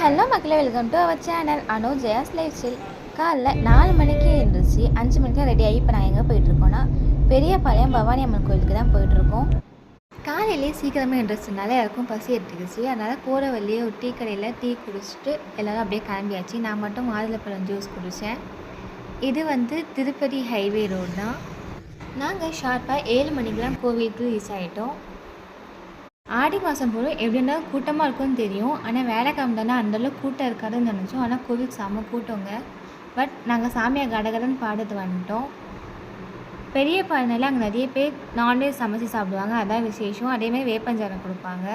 Hello மக்களே, welcome to our channel Anu Jaya's life style. காலைல 4 மணிக்கு எழுந்திரிச்சு 5 மணிக்கு ரெடி ஆகி இப்போ நான் எங்கே போயிட்டுருக்கோன்னா பெரியபாளையம் பவானி அம்மன் கோயிலுக்கு தான் போயிட்டுருக்கோம். காலையிலேயே சீக்கிரமாக எழுந்திரிச்சதுனால எல்லாருக்கும் பசி எடுத்துக்கிச்சு. அதனால் போகிற வழியே ஒரு டீ கடையில் டீ குடிச்சிட்டு எல்லோரும் அப்படியே கிளம்பியாச்சு. நான் மட்டும் மாதுளப்பழம் ஜூஸ் குடித்தேன். இது திருப்பதி ஹைவே ரோடு தான். நாங்கள் ஷார்ப்பாக 7 மணிக்கெலாம் கோவிலுக்கு ரீச் ஆகிட்டோம். ஆடி மாதம் போல் எப்படின்னா கூட்டமாக இருக்கும்னு தெரியும். ஆனால் வேலைக்கிழமை தானே அந்தளவுக்கு கூட்டம் இருக்காதுன்னு நினச்சோம். ஆனால் கோவிலுக்கு செம்ம கூட்டங்க. பட் நாங்கள் சாமியை கடகடன்னு பாடுறது வந்துட்டோம். பெரிய பானையில் அங்கே நிறைய பேர் நான்வெஜ் சமைச்சு சாப்பிடுவாங்க, அதான் விசேஷம். அதேமாதிரி வேப்பஞ்சாரம் கொடுப்பாங்க.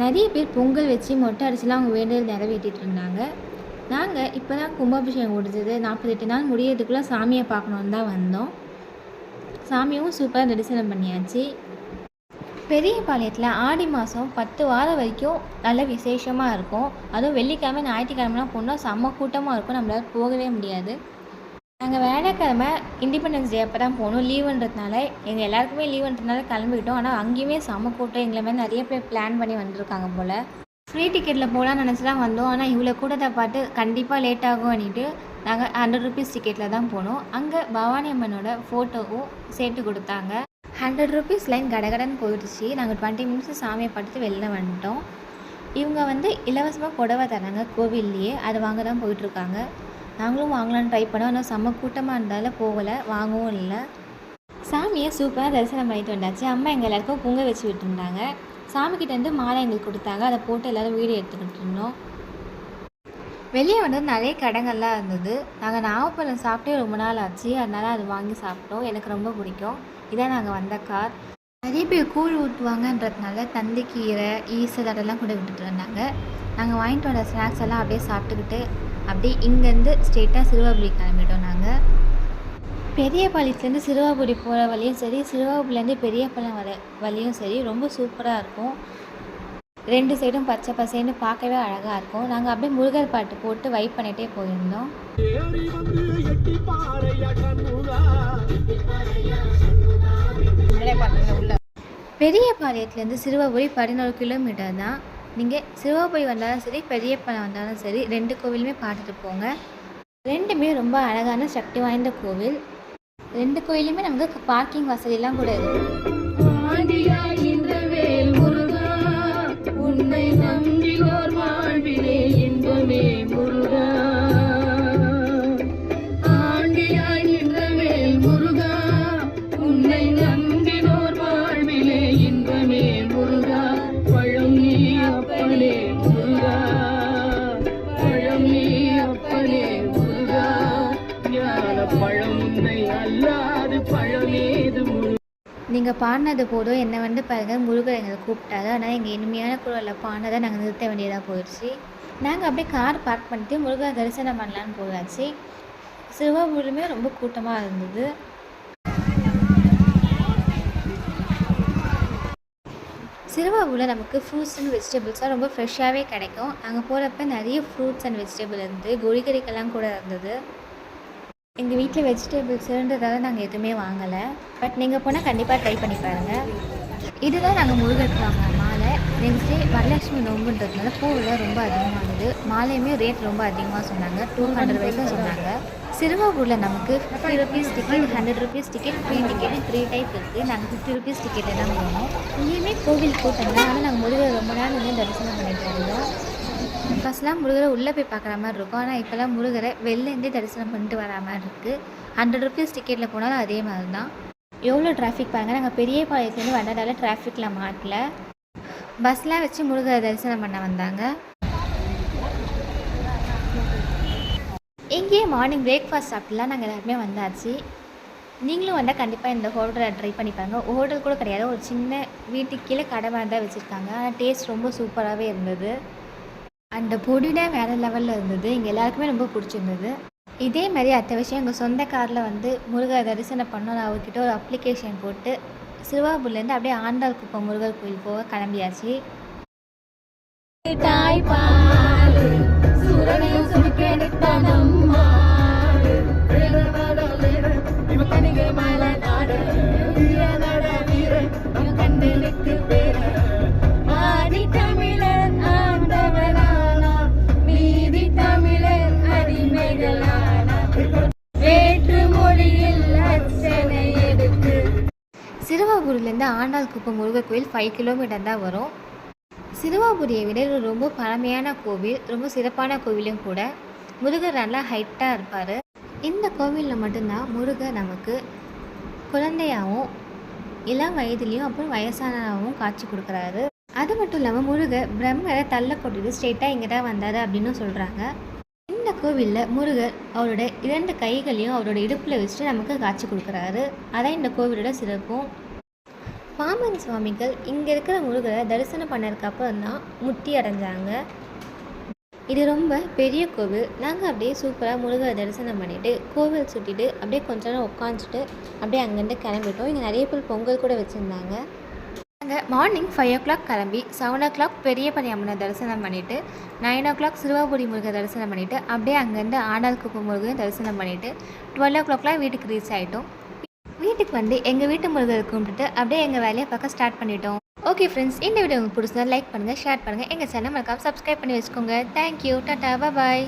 நிறைய பேர் பொங்கல் வச்சு மொட்டை அடிச்சுலாம் அவங்க வேண்டியது நிறைவேற்றிட்டு இருந்தாங்க. நாங்கள் இப்போ தான் கும்பாபிஷேகம் முடிஞ்சது. 48 நாள் முடியறதுக்குள்ளே சாமியை பார்க்கணுன்னு தான் வந்தோம். சாமியும் சூப்பராக தரிசனம் பண்ணியாச்சு. பெரியபாளையத்தில் ஆடி மாதம் 10 வாரம் வரைக்கும் நல்ல விசேஷமாக இருக்கும். அதுவும் வெள்ளிக்கிழமை ஞாயிற்றுக்கிழமெலாம் போனால் செம்ம கூட்டமாக இருக்கும். நம்மளால் போகவே முடியாது. நாங்கள் வேலைக்கிழமை இண்டிபெண்டன்ஸ் டே அப்போ தான் போகணும். லீவுன்றதுனால எங்கள் எல்லாருக்குமே லீவுன்றதுனால கிளம்பிட்டோம். ஆனால் அங்கேயுமே செம்ம கூட்டம். எங்களை மாதிரி நிறைய பேர் பிளான் பண்ணி வந்திருக்காங்க போல். ஃப்ரீ டிக்கெட்டில் போகலான்னு நினச்சி தான் வந்தோம். ஆனால் இவ்வளோ கூட்டத்தை பார்த்து கண்டிப்பாக லேட் ஆகும் பண்ணிட்டு நாங்கள் 100 ருபீஸ் டிக்கெட்டில் தான் போனோம். அங்கே பவானி அம்மனோட ஃபோட்டோவும் சேர்த்து கொடுத்தாங்க. 100 ருபீஸ் லைன் கடகடன்னு போயிடுச்சு. நாங்கள் 20 மினிட்ஸ் சாமியை படுத்து வெளில வந்துட்டோம். இவங்க இலவசமாக புடவை தராங்க கோவில்லையே, அது வாங்க தான் போயிட்டுருக்காங்க. நாங்களும் வாங்கலான்னு ட்ரை பண்ணோம். ஆனால் செம்ம கூட்டமாக இருந்தாலும் போகலை, வாங்கவும் இல்லை. சாமியை சூப்பராக தரிசனம் பண்ணிட்டு வந்தாச்சு. அம்மா எங்கள் எல்லாருக்கும் பொங்க வச்சு விட்டுருந்தாங்க. சாமிக்கிட்டேருந்து மாலை எங்களுக்கு கொடுத்தாங்க. அதை போட்டு எல்லோரும் வீடியோ எடுத்துக்கிட்டு இருந்தோம். வெளியே நிறைய கடைகள்லாம் இருந்தது. நாங்கள் நாவப்பழம் சாப்பிட்டே ரொம்ப நாள் ஆச்சு. அதனால் அது வாங்கி சாப்பிட்டோம். எனக்கு ரொம்ப பிடிக்கும். இதான் நாங்கள் வந்த கார். நிறைய பேர் கூழ் ஊற்றுவாங்கன்றதுனால தந்திக்கீரை, ஈசல் அதெல்லாம் கூட விட்டுட்டு இருந்தாங்க. நாங்கள் வாங்கிட்டு வந்த ஸ்நாக்ஸ் எல்லாம் அப்படியே சாப்பிட்டுக்கிட்டு அப்படியே இங்கேருந்து ஸ்ட்ரெயிட்டாக சிறுவாபுரி கிளம்பிட்டோம். நாங்கள் பெரியபாளையத்துலேருந்து சிறுவாபுரி போகிற வழியும் சரி, சிறுவாபுரிலேருந்து பெரியபாளையம் வர வழியும் சரி ரொம்ப சூப்பராக இருக்கும். 2 சைடும் பச்சை பசேன்னு பார்க்கவே அழகாக இருக்கும். நாங்கள் அப்படியே முருகர் பாட்டு போட்டு வைப் பண்ணிகிட்டே போயிருந்தோம். பெரியபாளையத்துலேருந்து சிறுவாபுரி 11 கிலோமீட்டர் தான். நீங்கள் சிறுவாபுரி வந்தாலும் சரி, பெரியபாளையம் வந்தாலும் சரி, 2 கோவிலுமே பார்த்துட்டு போங்க. 2மே ரொம்ப அழகான சக்தி வாய்ந்த கோவில். 2 கோயிலுமே நமக்கு பார்க்கிங் வசதியெல்லாம் கூட இருக்குது. நீங்கள் பாடினது போதும், என்னை பாருங்கள், முருகர் எங்களை கூப்பிட்டாரு. ஆனால் எங்கள் இனிமையான குரலில் பாடினதை நாங்கள் நிறுத்த வேண்டியதாக போயிடுச்சு. நாங்கள் அப்படியே கார் பார்க் பண்ணிட்டு முருகர் தரிசனம் பண்ணலான்னு போயாச்சு. சிறுவாபுரியுமே ரொம்ப கூட்டமாக இருந்தது. சிறுவாபுரியில் நமக்கு ஃப்ரூட்ஸ் அண்ட் வெஜிடபிள்ஸாக ரொம்ப ஃப்ரெஷ்ஷாகவே கிடைக்கும். நாங்கள் போகிறப்ப நிறைய ஃப்ரூட்ஸ் அண்ட் வெஜிடபிள் இருந்து கோழிக்கறிக்கெல்லாம் கூட இருந்தது. எங்கள் வீட்டில் வெஜிடபிள்ஸ் இருந்ததால் நாங்கள் எதுவுமே வாங்கலை. பட் நீங்கள் போனால் கண்டிப்பாக ட்ரை பண்ணி பாருங்கள். இதுதான் நாங்கள் முருகருக்கு வாங்கின மாலை. நெக்ஸ்ட் டே வரலட்சுமி நோம்புன்றதுனால பூவில் ரொம்ப அதிகமாகுது. மாலையுமே ரேட் ரொம்ப அதிகமாக சொன்னாங்க. 200 வரைக்கும் சொன்னாங்க. சிறுவாபுரியில் நமக்கு 50 rupees ticket, 100 rupees ticket, free ticket 3 type இருக்குது. நாங்கள் 50 ருபீஸ் டிக்கெட் தான் போனோம். இங்கேயுமே கோவில் கூட்டம் தான். ஆனால் நாங்கள் முருகர் ரொம்ப நாள் தரிசனம் பண்ணிட்டு இருந்தோம். ஃபஸ்ட்லாம் முருகரை உள்ளே போய் பார்க்குற மாதிரி இருக்கும். ஆனால் இப்போலாம் முருகரை வெளிலேருந்தே தரிசனம் பண்ணிட்டு வர மாதிரி இருக்குது. 100 ருபீஸ் டிக்கெட்டில் போனாலும் அதே மாதிரி தான். எவ்வளோ டிராஃபிக் பாருங்கள். நாங்கள் பெரியபாளையத்துலேருந்து வந்ததால டிராஃபிக்கில் மாட்டல. பஸ்லாம் வச்சு முருகரை தரிசனம் பண்ண வந்தாங்க. இங்கேயே மார்னிங் பிரேக்ஃபாஸ்ட் சாப்பிட்டுலாம் நாங்கள் எல்லாருமே வந்தாச்சு. நீங்களும் வந்தால் கண்டிப்பாக இந்த ஹோட்டலை ட்ரை பண்ணி பாருங்கள். ஹோட்டல் கூட கிடையாது, ஒரு சின்ன வீட்டுக்கு கீழே கடை மாதிரி தான் வச்சுருக்காங்க. ஆனால் டேஸ்ட் ரொம்ப சூப்பராகவே இருந்தது. அந்த பொடினா வேறு லெவலில் இருந்தது. எங்கள் எல்லாருக்குமே ரொம்ப பிடிச்சிருந்தது. இதே மாதிரி அடுத்த விஷயம் எங்கள் சொந்த காரில் முருகர் தரிசனம் பண்ணோம். அவர்கிட்ட ஒரு அப்ளிகேஷன் போட்டு சிறுவாபுரிலேருந்து அப்படியே ஆண்டாள் குப்பம் முருகர் கோயில் போக கிளம்பியாச்சு. சிறுவாபுரியிலேருந்து ஆண்டாள்குப்பம் முருகர் கோயில் 5 கிலோமீட்டர் தான் வரும். சிறுவாபுரியை விட இது ரொம்ப பழமையான கோவில், ரொம்ப சிறப்பான கோவிலும் கூட. முருகர் நல்லா ஹைட்டாக இருப்பார். இந்த கோவிலில் மட்டும்தான் முருகர் நமக்கு குழந்தையாகவும் இளம் வயதுலேயும் அப்புறம் வயசானதாகவும் காட்சி கொடுக்குறாரு. அது மட்டும் இல்லாமல் முருகர் பிரம்மரை தள்ள கொட்டிட்டு ஸ்ட்ரெயிட்டாக இங்கே தான் வந்தார் அப்படின்னு சொல்கிறாங்க. இந்த கோவிலில் முருகர் அவரோட 2 கைகளையும் அவரோட இடுப்பில் வச்சுட்டு நமக்கு காட்சி கொடுக்குறாரு. அதான் இந்த கோவிலோட சிறப்பும். பாம்பன் சுவாமிகள் இங்கே இருக்கிற முருகரை தரிசனம் பண்ணதுக்கு அப்புறம் தான் முக்தி அடைஞ்சாங்க. இது ரொம்ப பெரிய கோவில். நாங்கள் அப்படியே சூப்பராக முருகரை தரிசனம் பண்ணிவிட்டு கோவில் சுற்றிட்டு அப்படியே கொஞ்ச நேரம் உட்காந்துட்டு அப்படியே அங்கேருந்து கிளம்பிட்டோம். இங்கே நிறைய பேர் பொங்கல் கூட வச்சுருந்தாங்க. நாங்கள் மார்னிங் 5 o'clock கிளம்பி 7 o'clock பெரிய பணியம்மனை தரிசனம் பண்ணிவிட்டு 9 o'clock சிறுவாபுரி முருகர் தரிசனம் பண்ணிவிட்டு அப்படியே அங்கேருந்து ஆண்டாள்குப்பம் முருகன் தரிசனம் பண்ணிவிட்டு 12 o'clockலாம் வீட்டுக்கு ரீச் ஆகிட்டோம். வீட்டுக்கு வந்து எங்கள் வீட்டு முருகரை கும்பிட்டுட்டு அப்படியே எங்கள் வேலையை பார்க்க ஸ்டார்ட் பண்ணிட்டோம். ஓகே ஃப்ரெண்ட்ஸ், இந்த வீடியோ உங்களுக்கு பிடிச்சதா லைக் பண்ணுங்கள், ஷேர் பண்ணுங்கள், எங்கள் சேனல் மறக்காம சப்ஸ்கிரைப் பண்ணி வச்சுக்கோங்க. தேங்க்யூ, டாட்டா, பாய்.